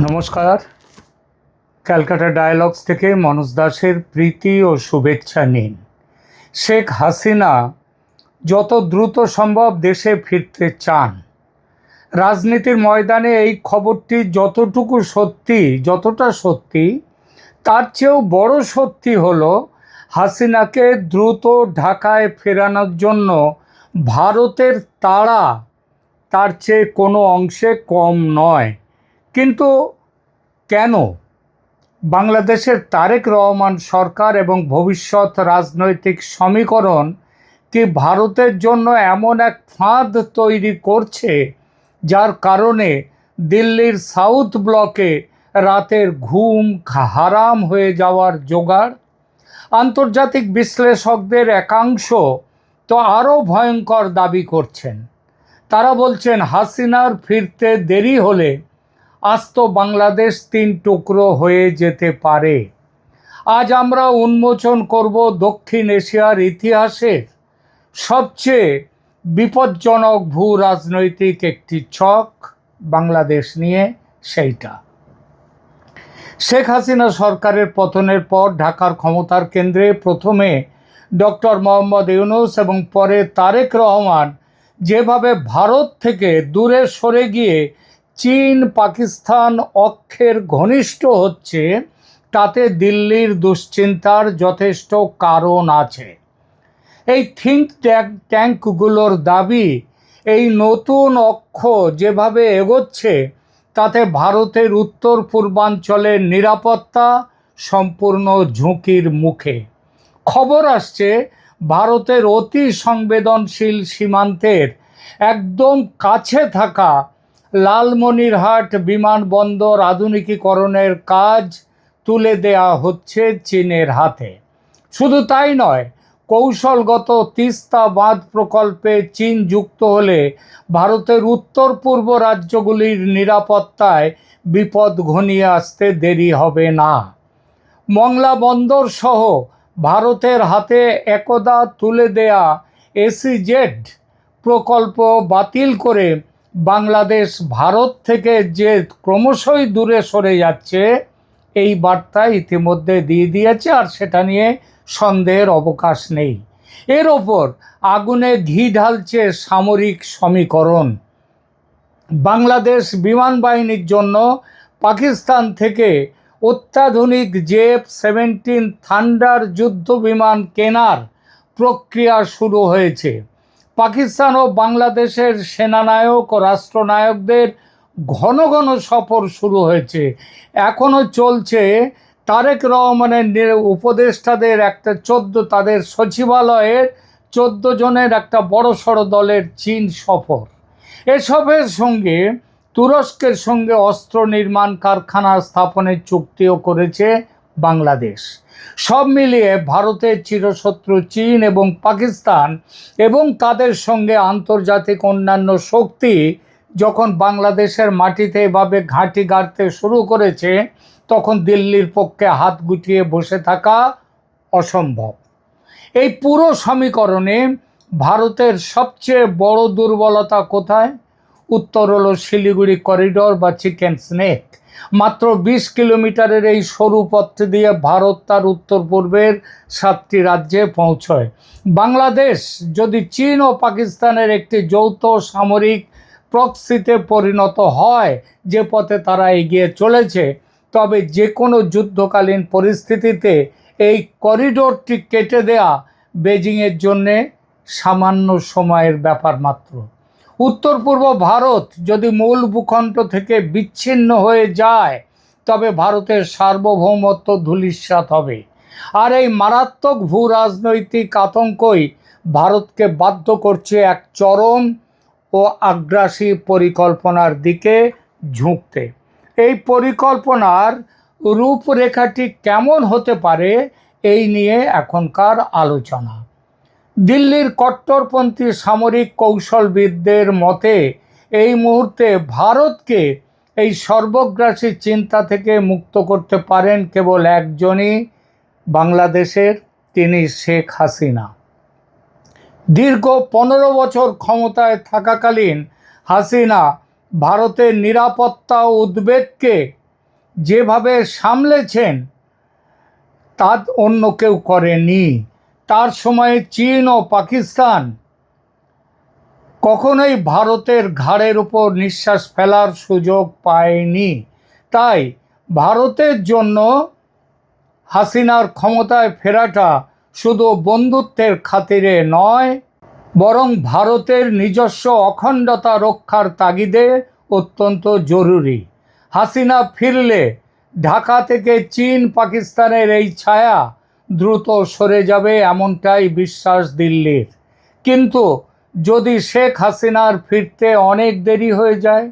নমস্কার। ক্যালকাটা ডায়ালগস থেকে মনোজ দাসের প্রীতি ও শুভেচ্ছা নিন। শেখ হাসিনা যত দ্রুত সম্ভব দেশে ফিরতে চান। রাজনীতির ময়দানে এই খবরটি যতটা সত্যি তার চেয়েও বড় সত্যি হলো হাসিনাকে দ্রুত ঢাকায় ফেরানোর জন্য ভারতের তাড়া তার চেয়ে কোনো অংশে কম নয়। কিন্তু কেন বাংলাদেশের তারেক রহমান সরকার এবং ভবিষ্যৎ রাজনৈতিক সমীকরণ কি ভারতের জন্য এমন এক ফাঁদ তৈরি করছে যার কারণে দিল্লির সাউথ ব্লকে রাতের ঘুম হারাম হয়ে যাওয়ার জোগাড়? আন্তর্জাতিক বিশ্লেষকদের একাংশ তো আরও ভয়ঙ্কর দাবি করছেন। তারা বলছেন হাসিনার ফিরতে দেরি হলে আস্ত বাংলাদেশ তিন টুকরো হয়ে যেতে পারে। আজ আমরা উন্মোচন করব দক্ষিণ এশিয়ার ইতিহাসের সবচেয়ে বিপজ্জনক ভূ রাজনৈতিক একটি ছক বাংলাদেশ নিয়ে। সেইটা শেখ হাসিনা সরকারের পতনের পর ঢাকার ক্ষমতার কেন্দ্রে প্রথমে ডক্টর মোহাম্মদ ইউনূস এবং পরে তারেক রহমান যেভাবে ভারত থেকে দূরে সরে গিয়ে চীন পাকিস্তান অক্ষের ঘনিষ্ঠ হচ্ছে, তাতে দিল্লির দুশ্চিন্তার যথেষ্ট কারণ আছে। এই থিঙ্ক ট্যাঙ্কগুলোর দাবি, এই নতুন অক্ষ যেভাবে এগোচ্ছে তাতে ভারতের উত্তর পূর্বাঞ্চলের নিরাপত্তা সম্পূর্ণ ঝুঁকির মুখে। খবর আসছে ভারতের অতি সংবেদনশীল সীমান্তের একদম কাছে থাকা লালমনিরহাট বিমানবন্দর আধুনিকীকরণের কাজ তুলে দেয়া হচ্ছে চীনের হাতে। শুধু তাই নয়, কৌশলগত তিস্তা বাঁধ প্রকল্পে চীন যুক্ত হলে ভারতের উত্তর পূর্ব রাজ্যগুলির নিরাপত্তায় বিপদ ঘনিয়ে আসতে দেরি হবে না। মংলা বন্দর সহ ভারতের হাতে একদা তুলে দেয়া এসইজেড প্রকল্প বাতিল করে বাংলাদেশ ভারত থেকে যে ক্রমশই দূরে সরে যাচ্ছে, এই বার্তা ইতিমধ্যে দিয়ে দিয়েছে, আর সেটা নিয়ে সন্দেহের অবকাশ নেই। এর ওপর আগুনে ঘি ঢালছে সামরিক সমীকরণ। বাংলাদেশ বিমান বাহিনীর জন্য পাকিস্তান থেকে অত্যাধুনিক JF-17 থান্ডার যুদ্ধ বিমান কেনার প্রক্রিয়া শুরু হয়েছে। পাকিস্তান ও বাংলাদেশের সেনানায়ক ও রাষ্ট্রনায়কদের ঘন ঘন সফর শুরু হয়েছে। এখনও চলছে তারেক রহমানের উপদেষ্টাদের তাদের সচিবালয়ের 14 জনের একটা বড়সড় দলের চীন সফর। এসবের সঙ্গে তুরস্কের সঙ্গে অস্ত্র নির্মাণ কারখানা স্থাপনের চুক্তিও করেছে বাংলাদেশ। সব মিলিয়ে ভারতের চিরশত্রু চীন এবং পাকিস্তান এবং তাদের সঙ্গে আন্তর্জাতিক অন্যান্য শক্তি যখন বাংলাদেশের মাটিতে এভাবে ঘাঁটি গাড়তে শুরু করেছে, তখন দিল্লির পক্ষে হাত গুটিয়ে বসে থাকা অসম্ভব। এই পুরো সমীকরণে ভারতের সবচেয়ে বড় দুর্বলতা কোথায়? উত্তর হলো শিলিগুড়ি করিডোর বা চিকেন স্নেক। মাত্র 20 কিলোমিটারের এই সরু পথ দিয়ে ভারত তার উত্তর পূর্বের 7টি রাজ্যে পৌঁছয়। বাংলাদেশ যদি চীন ও পাকিস্তানের একটি যৌথ সামরিক প্রক্সিতে পরিণত হয়, যে পথে তারা এগিয়ে চলেছে, তবে যে কোনো যুদ্ধকালীন পরিস্থিতিতে এই করিডোরটি কেটে দেয়া বেজিংয়ের জন্যে সামান্য সময়ের ব্যাপার মাত্র। উত্তর পূর্ব ভারত যদি মূল ভূখণ্ড থেকে বিচ্ছিন্ন হয়ে যায়, তবে ভারতের সার্বভৌমত্ব ধূলিসাৎ হবে। আর এই মারাত্মক ভূ রাজনৈতিক আতঙ্কই ভারতকে বাধ্য করছে এক চরম ও আগ্রাসী পরিকল্পনার দিকে ঝুঁকতে। এই পরিকল্পনার রূপরেখাটি কেমন হতে পারে, এই নিয়ে এখনকার আলোচনা। দিল্লির কট্টরপন্থী সামরিক কৌশলবিদদের মতে এই মুহূর্তে ভারতকে এই সর্বগ্রাসী চিন্তা থেকে মুক্ত করতে পারেন কেবল একজনই, বাংলাদেশের, তিনি শেখ হাসিনা। দীর্ঘ 15 বছর ক্ষমতায় থাকাকালীন হাসিনা ভারতের নিরাপত্তা ও উদ্বেগকে যেভাবে সামলেছেন তা অন্য কেউ করেনি। তার সময়ে চীন ও পাকিস্তান কখনোই ভারতের ঘাড়ের উপর নিঃশ্বাস ফেলার সুযোগ পায়নি। তাই ভারতের জন্য হাসিনার ক্ষমতায় ফেরাটা শুধু বন্ধুত্বের খাতিরে নয়, বরং ভারতের নিজস্ব অখণ্ডতা রক্ষার তাগিদে অত্যন্ত জরুরি। হাসিনা ফিরলে ঢাকা থেকে চীন পাকিস্তানের এই ছায়া দ্রুত সরে যাবে, এমনটাই বিশ্বাস দিল্লির। কিন্তু যদি শেখ হাসিনার ফিরতে অনেক দেরি হয়ে যায়,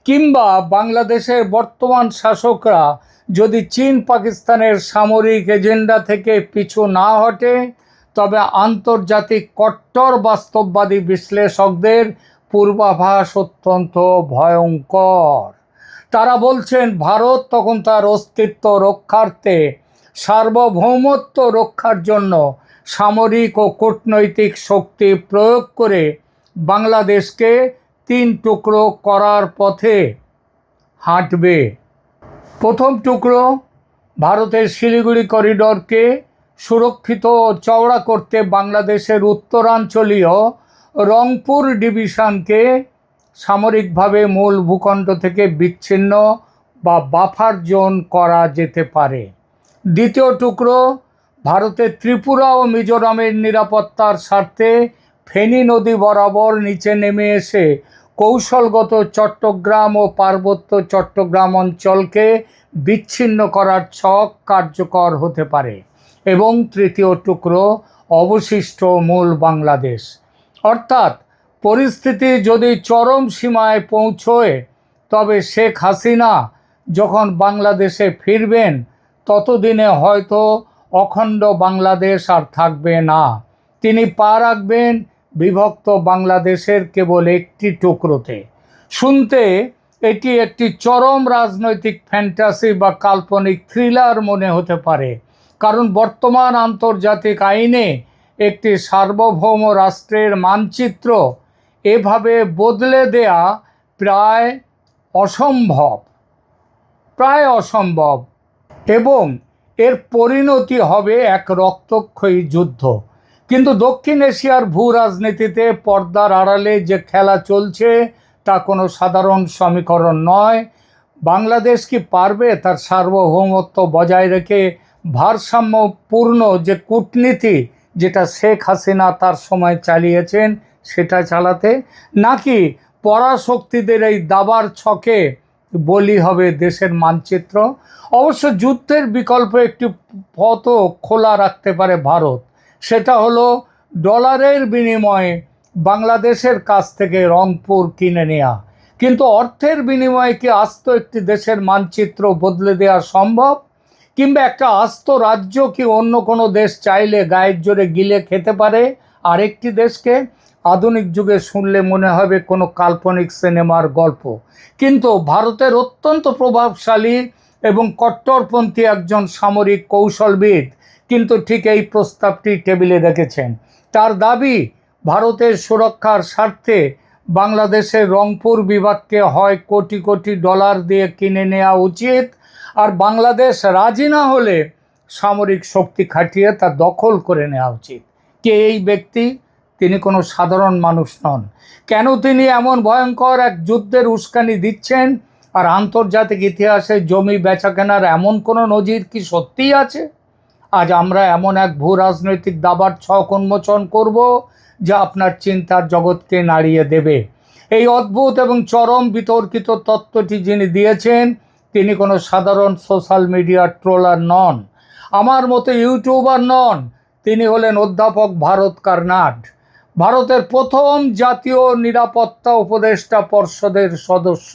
কিংবা বাংলাদেশের বর্তমান শাসকরা যদি চীন পাকিস্তানের সামরিক এজেন্ডা থেকে পিছু না হটে, তবে আন্তর্জাতিক কট্টর বাস্তববাদী বিশ্লেষকদের পূর্বাভাস অত্যন্ত ভয়ঙ্কর। তারা বলছেন ভারত তখন তার অস্তিত্ব রক্ষার্থে, সার্বভৌমত্ব রক্ষার জন্য সামরিক ও কূটনৈতিক শক্তি প্রয়োগ করে বাংলাদেশকে 3 টুকরো করার পথে হাঁটবে। প্রথম টুকরো, ভারতের শিলিগুড়ি করিডোরকে সুরক্ষিত ও চওড়া করতে বাংলাদেশের উত্তরাঞ্চলীয় রংপুর ডিভিশনকে সামরিকভাবে মূল ভূখণ্ড থেকে বিচ্ছিন্ন বা বাফার জোন করা যেতে পারে। দ্বিতীয় টুকরো, ভারতের ত্রিপুরা ও মিজোরামের নিরাপত্তার স্বার্থে ফেনী নদী বরাবর নিচে নেমে এসে কৌশলগত চট্টগ্রাম ও পার্বত্য চট্টগ্রাম অঞ্চলকে বিচ্ছিন্ন করার ছক কার্যকর হতে পারে। এবং তৃতীয় টুকরো, অবশিষ্ট মূল বাংলাদেশ। অর্থাৎ পরিস্থিতি যদি চরম সীমায় পৌঁছয়, তবে শেখ হাসিনা যখন বাংলাদেশে ফিরবেন, ততদিনে হয়তো অখণ্ড বাংলাদেশ আর থাকবে না। তিনি পা রাখবেন বিভক্ত বাংলাদেশের কেবল একটি টুকরোতে। শুনতে এটি একটি চরম রাজনৈতিক ফ্যান্টাসি বা কাল্পনিক থ্রিলার মনে হতে পারে, কারণ বর্তমান আন্তর্জাতিক আইনে একটি সার্বভৌম রাষ্ট্রের মানচিত্র এভাবে বদলে দেয়া প্রায় অসম্ভব, এবং এর পরিণতি হবে এক রক্তক্ষয়ী যুদ্ধ। কিন্তু দক্ষিণ এশিয়ার ভূ রাজনীতিতে পর্দার আড়ালে যে খেলা চলছে তা কোনো সাধারণ সমীকরণ নয়। বাংলাদেশ কি পারবে তার সার্বভৌমত্ব বজায় রেখে ভারসাম্যপূর্ণ যে কূটনীতি যেটা শেখ হাসিনা তার সময় চালিয়েছেন সেটা চালাতে, নাকি পরাশক্তিদের এই দাবার ছকে বলি হবে দেশের মানচিত্র? অবশ্য যুদ্ধের বিকল্প একটি পথও খোলা রাখতে পারে ভারত। সেটা হলো ডলারের বিনিময়ে বাংলাদেশের কাছ থেকে রংপুর কিনে নেওয়া। কিন্তু অর্থের বিনিময়ে কি আস্ত একটি দেশের মানচিত্র বদলে দেওয়া সম্ভব? কিংবা একটা আস্ত রাজ্য কি অন্য কোনো দেশ চাইলে গায়ের জোরে গিলে খেতে পারে আরেকটি দেশকে? আধুনিক যুগে শুনলে মনে হবে কোনো কাল্পনিক সিনেমার গল্প। কিন্তু ভারতের অত্যন্ত প্রভাবশালী এবং কট্টরপন্থী একজন সামরিক কৌশলবিদ কিন্তু ঠিক এই প্রস্তাবটি টেবিলে রেখেছেন। তার দাবি, ভারতের সুরক্ষার স্বার্থে বাংলাদেশের রংপুর বিভাগকে হয় কোটি কোটি ডলার দিয়ে কিনে নেওয়া উচিত, আর বাংলাদেশ রাজি না হলে সামরিক শক্তি খাটিয়ে তা দখল করে নেওয়া উচিত। কে এই ব্যক্তি? তিনি কোনো সাধারণ মানুষ নন। কেন তিনি এমন ভয়ঙ্কর এক যুদ্ধের উস্কানি দিচ্ছেন? আর আন্তর্জাতিক ইতিহাসে জমি বেচাকেনার এমন কোনো নজির কি সত্যিই আছে? আজ আমরা এমন এক ভূ রাজনৈতিক দাবার ছক উন্মোচন করব যা আপনার চিন্তার জগৎকে নাড়িয়ে দেবে। এই অদ্ভুত এবং চরম বিতর্কিত তত্ত্বটি যিনি দিয়েছেন, তিনি কোনো সাধারণ সোশ্যাল মিডিয়ার ট্রোলার নন, আমার মতো ইউটিউবার নন। তিনি হলেন অধ্যাপক ভারত কার্নাড, ভারতের প্রথম জাতীয় নিরাপত্তা উপদেষ্টা পর্ষদের সদস্য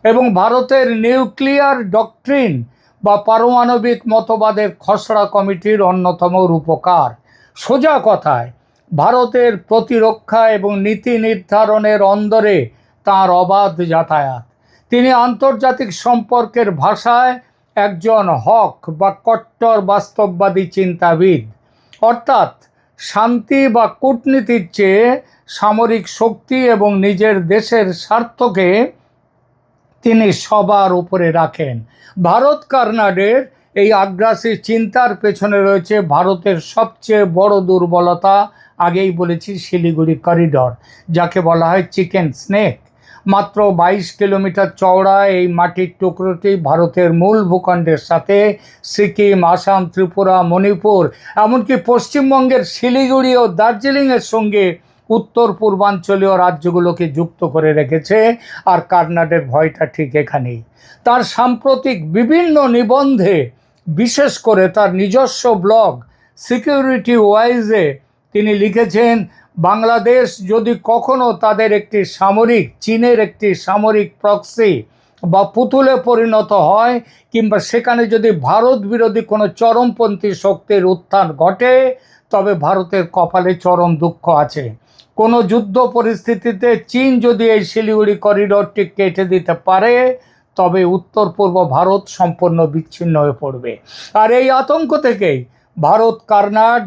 এবং ভারতের নিউক্লিয়ার ডক্ট্রিন বা পারমাণবিক মতবাদের খসড়া কমিটির অন্যতম রূপকার। সোজা কথায়, ভারতের প্রতিরক্ষা এবং নীতি নির্ধারণের অন্দরে তাঁর অবাধ যাতায়াত। তিনি আন্তর্জাতিক সম্পর্কের ভাষায় একজন হক বা কট্টর বাস্তববাদী চিন্তাবিদ। অর্থাৎ শান্তি বা কূটনীতির চেয়ে সামরিক শক্তি এবং নিজের দেশের স্বার্থকে তিনি সবার উপরে রাখেন। ভারত কর্নাডের এই আগ্রাসী চিন্তার পেছনে রয়েছে ভারতের সবচেয়ে বড় দুর্বলতা, আগেই বলেছি শিলিগুড়ি করিডর, যাকে বলা হয় চিকেন স্নেক। মাত্র 22 কিলোমিটার চওড়া এই মাটির টুকরোটি ভারতের মূল ভূখণ্ডের সাথে সিকিম, আসাম, ত্রিপুরা, মণিপুর, এমনকি পশ্চিমবঙ্গের শিলিগুড়ি ও দার্জিলিংয়ের সঙ্গে উত্তর পূর্বাঞ্চলীয় রাজ্যগুলোকে যুক্ত করে রেখেছে। আর কর্নাডের ভয়টা ঠিক এখানেই। তার সাম্প্রতিক বিভিন্ন নিবন্ধে, বিশেষ করে তার নিজস্ব ব্লগ সিকিউরিটি ওয়াইজে তিনি লিখেছেন, বাংলাদেশ যদি কখনো তাদের একটি সামরিক, চীনের একটি সামরিক প্রক্সি বা পুতুলে পরিণত হয়, কিংবা সেখানে যদি ভারত বিরোধী কোনো চরমপন্থী শক্তির উত্থান ঘটে, তবে ভারতের কপালে চরম দুঃখ আছে। কোনো যুদ্ধ পরিস্থিতিতে চীন যদি এই শিলিগুড়ি করিডোরটি কেটে দিতে পারে, তবে উত্তর পূর্ব ভারত সম্পূর্ণ বিচ্ছিন্ন হয়ে পড়বে। আর এই আতঙ্ক থেকেই ভারত কর্নাড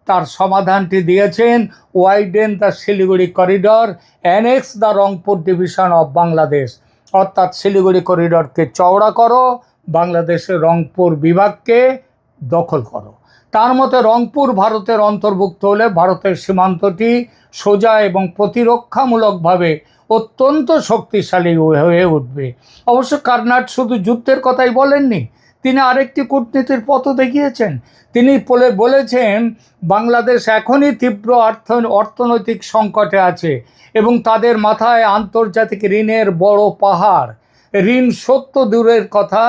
তার সমাধানটি দিয়েছেন, widen the Siliguri corridor, annexe the Rangpur division of Bangladesh. অর্থাৎ শিলিগুড়ি করিডরকে চওড়া করো, বাংলাদেশের রংপুর বিভাগকে দখল করো। তার মতে রংপুর ভারতের অন্তর্ভুক্ত হলে ভারতের সীমান্তটি সোজা এবং প্রতিরক্ষামূলকভাবে অত্যন্ত শক্তিশালী হয়ে উঠবে। অবশ্য কর্নাড শুধু যুদ্ধের কথাই বলেননি, তিনি আরেকটি কূটনীতির পথও দেখিয়েছেন। তিনি বলেছেন, বাংলাদেশ এখনই তীব্র অর্থনৈতিক সংকটে আছে এবং তাদের মাথায় আন্তর্জাতিক ঋণের বড় পাহাড়। ঋণ শোধ দূরের কথা,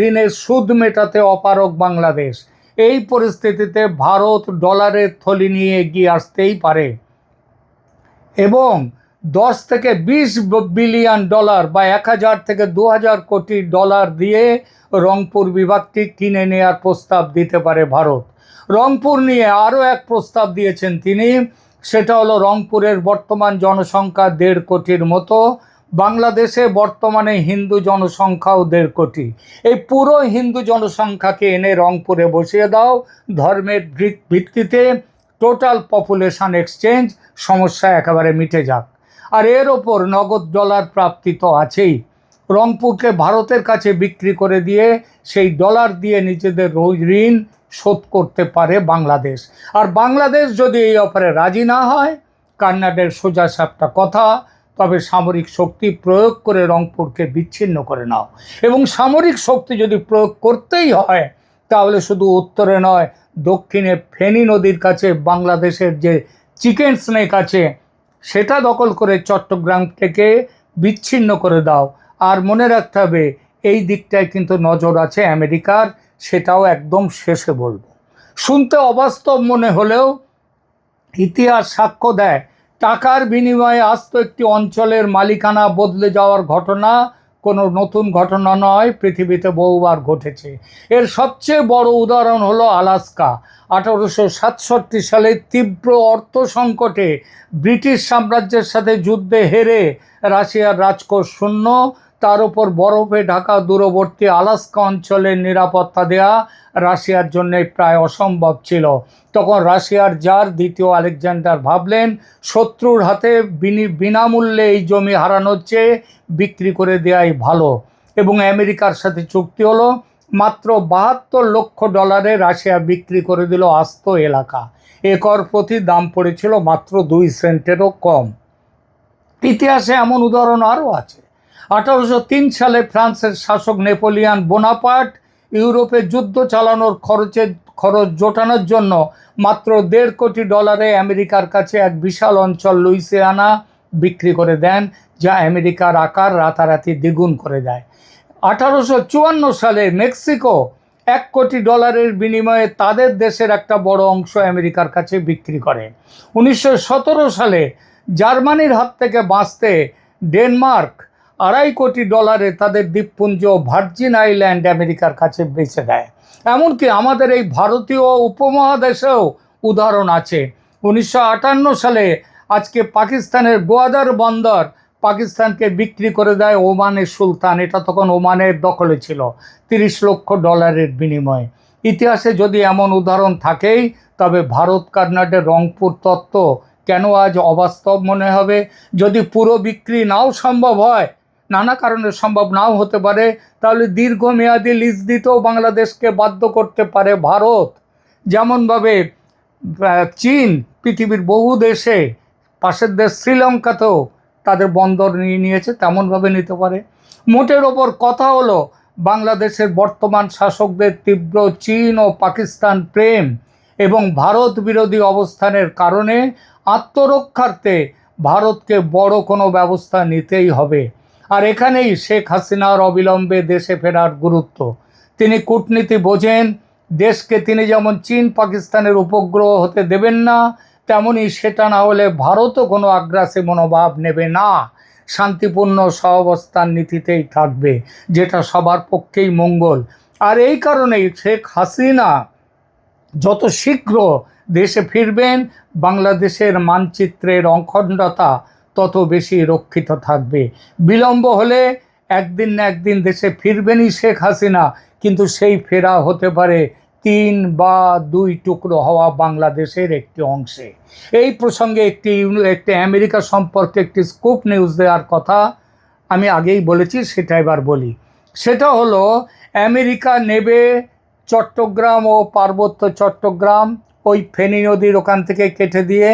ঋণের সুদ মেটাতে অপারগ বাংলাদেশ। এই পরিস্থিতিতে ভারত ডলারের থলি নিয়ে এগিয়ে আসতেই পারে এবং 10 থেকে 20 বিলিয়ন ডলার বা 1000 থেকে 2000 কোটি ডলার দিয়ে রংপুর বিভাগটি কিনে নেওয়ার প্রস্তাব দিতে পারে ভারত। রংপুর নিয়ে আরও এক প্রস্তাব দিয়েছেন তিনি, সেটা হলো রংপুরের বর্তমান জনসংখ্যা 1.5 কোটির মতো। বাংলাদেশে বর্তমানে হিন্দু জনসংখ্যাও 1.5 কোটি। এই পুরো হিন্দু জনসংখ্যাকে এনে রংপুরে বসিয়ে দাও, ধর্মের ভিত্তিতে টোটাল পপুলেশন এক্সচেঞ্জ, সমস্যা একেবারে মিটে যাক। আর এর ওপর নগদ ডলার প্রাপ্তি তো আছেই। রংপুরকে ভারতের কাছে বিক্রি করে দিয়ে সেই ডলার দিয়ে নিজেদের ঋণ শোধ করতে পারে বাংলাদেশ। আর বাংলাদেশ যদি এই অফারে রাজি না হয়, কর্নাডের সোজা সাপটা কথা, তবে সামরিক শক্তি প্রয়োগ করে রংপুরকে বিচ্ছিন্ন করে নাও। এবং সামরিক শক্তি যদি প্রয়োগ করতেই হয়, তাহলে শুধু উত্তরে নয়, দক্ষিণে ফেনী নদীর কাছে বাংলাদেশের যে চিকেন স্নেক আছে, সেটা দখল করে চট্টগ্রাম থেকে বিচ্ছিন্ন করে দাও। আর মনে রাখতে হবে, এই দিকটায় কিন্তু নজর আছে আমেরিকার, সেটাও একদম শেষে বলবো। শুনতে অবাস্তব মনে হলেও ইতিহাস সাক্ষ্য দেয়, টাকার বিনিময়ে আস্ত একটি অঞ্চলের মালিকানা বদলে যাওয়ার ঘটনা কোনো নতুন ঘটনা নয়, পৃথিবীতে বহুবার ঘটেছে। এর সবচেয়ে বড় উদাহরণ হলো আলাস্কা। 1867 সালে তীব্র অর্থ সংকটে ব্রিটিশ সাম্রাজ্যের সাথে যুদ্ধে হেরে রাশিয়ার রাজকোষ শূন্য, তার উপর বরফে ঢাকা দূরবর্তী আলাস্কা অঞ্চলের নিরাপত্তা দেয়া রাশিয়ার জন্য প্রায় অসম্ভব ছিল। তখন রাশিয়ার জার দ্বিতীয় আলেকজান্ডার ভাবলেন, শত্রুর হাতে বিনামূল্যে এই জমি হারানোর চেয়ে বিক্রি করে দেওয়াই ভালো, এবং আমেরিকার সাথে চুক্তি হলো। মাত্র 72 লক্ষ ডলারে রাশিয়া বিক্রি করে দিল আস্ত এলাকা। একর প্রতি দাম পড়েছিল মাত্র 2 সেন্টেরও কম। ইতিহাসে এমন উদাহরণ আরও আছে। 1803 সালে ফ্রান্সের শাসক নেপোলিয়ান বোনাপার্ট ইউরোপে যুদ্ধ চালানোর খরচ জোটানোর জন্য মাত্র 1.5 কোটি ডলারে আমেরিকার কাছে এক বিশাল অঞ্চল লুইসিয়ানা বিক্রি করে দেন, যা আমেরিকার আকার রাতারাতি দ্বিগুণ করে দেয়। 1854 সালে মেক্সিকো 1 কোটি ডলারের বিনিময়ে তাদের দেশের একটা বড় অংশ আমেরিকার কাছে বিক্রি করে। 1917 সালে জার্মানির হাত থেকে বাঁচতে ডেনমার্ক 2.5 কোটি ডলারে তাদের দ্বীপপুঞ্জ ভার্জিন আইল্যান্ড আমেরিকার কাছে বেচে দেয়। এমনকি আমাদের এই ভারতীয় উপমহাদেশেও উদাহরণ আছে। 1958 সালে আজকে পাকিস্তানের গোয়াদার বন্দর পাকিস্তানকে বিক্রি করে দেয় ওমানের সুলতান, এটা তখন ওমানের দখলে ছিল, 30 লক্ষ ডলারের বিনিময়ে। ইতিহাসে যদি এমন উদাহরণ থাকেই, তবে ভারত কর্নাডের রংপুর তত্ত্ব কেন আজ অবাস্তব মনে হবে? যদি পুরো বিক্রি নাও সম্ভব হয়, নানা কারণে সম্ভব নাও হতে পারে, তাহলে দীর্ঘমেয়াদী লিজ দিতেও বাংলাদেশকে বাধ্য করতে পারে ভারত। যেমনভাবে চীন পৃথিবীর বহু দেশে, পাশের দেশ শ্রীলঙ্কাতেও তাদের বন্দর নিয়ে নিয়েছে, তেমনভাবে নিতে পারে। মোটের ওপর কথা হলো, বাংলাদেশের বর্তমান শাসকদের তীব্র চীন ও পাকিস্তান প্রেম এবং ভারত বিরোধী অবস্থানের কারণে আত্মরক্ষার্থে ভারতকে বড় কোনো ব্যবস্থা নিতেই হবে। আর এখানেই শেখ হাসিনার অবিলম্বে দেশে ফেরার গুরুত্ব। তিনি কূটনীতি বোঝেন, দেশকে তিনি যেমন চীন পাকিস্তানের উপগ্রহ হতে দেবেন না, তেমনই সেটা না হলে ভারতও কোনো আগ্রাসী মনোভাব নেবে না, শান্তিপূর্ণ সহাবস্থান নীতিতেই থাকবে, যেটা সবার পক্ষেই মঙ্গল। আর এই কারণেই শেখ হাসিনা যত শীঘ্র দেশে ফিরবেন, বাংলাদেশের মানচিত্রের অখণ্ডতা তত বেশি রক্ষিত থাকবে। বিলম্ব হলে একদিন না একদিন দেশে ফিরবেনই শেখ হাসিনা, কিন্তু সেই ফেরা হতে পারে 3 বা 2 টুকরো হওয়া বাংলাদেশের একটি অংশে। এই প্রসঙ্গে একটি আমেরিকা সম্পর্কে একটি স্কুপ নিউজ দেওয়ার কথা আমি আগেই বলেছি, সেটা এবার বলি। সেটা হলো, আমেরিকা নেবে চট্টগ্রাম ও পার্বত্য চট্টগ্রাম ওই ফেনী নদীর ওখান থেকে কেটে দিয়ে,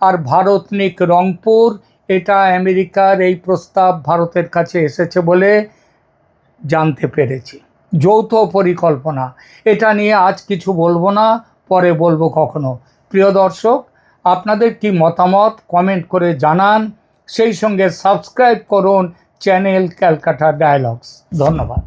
আর ভারত নিক রংপুর। এটা আমেরিকার এই প্রস্তাব ভারতের কাছে এসেছে বলে জানতে পেরেছি। যৌথ পরিকল্পনা, এটা নিয়ে আজ কিছু বলবো না, পরে বলবো কখনো। প্রিয় দর্শক, আপনাদের কি মতামত কমেন্ট করে জানান, সেই সঙ্গে সাবস্ক্রাইব করুন চ্যানেল ক্যালকাটা ডায়ালগস। ধন্যবাদ।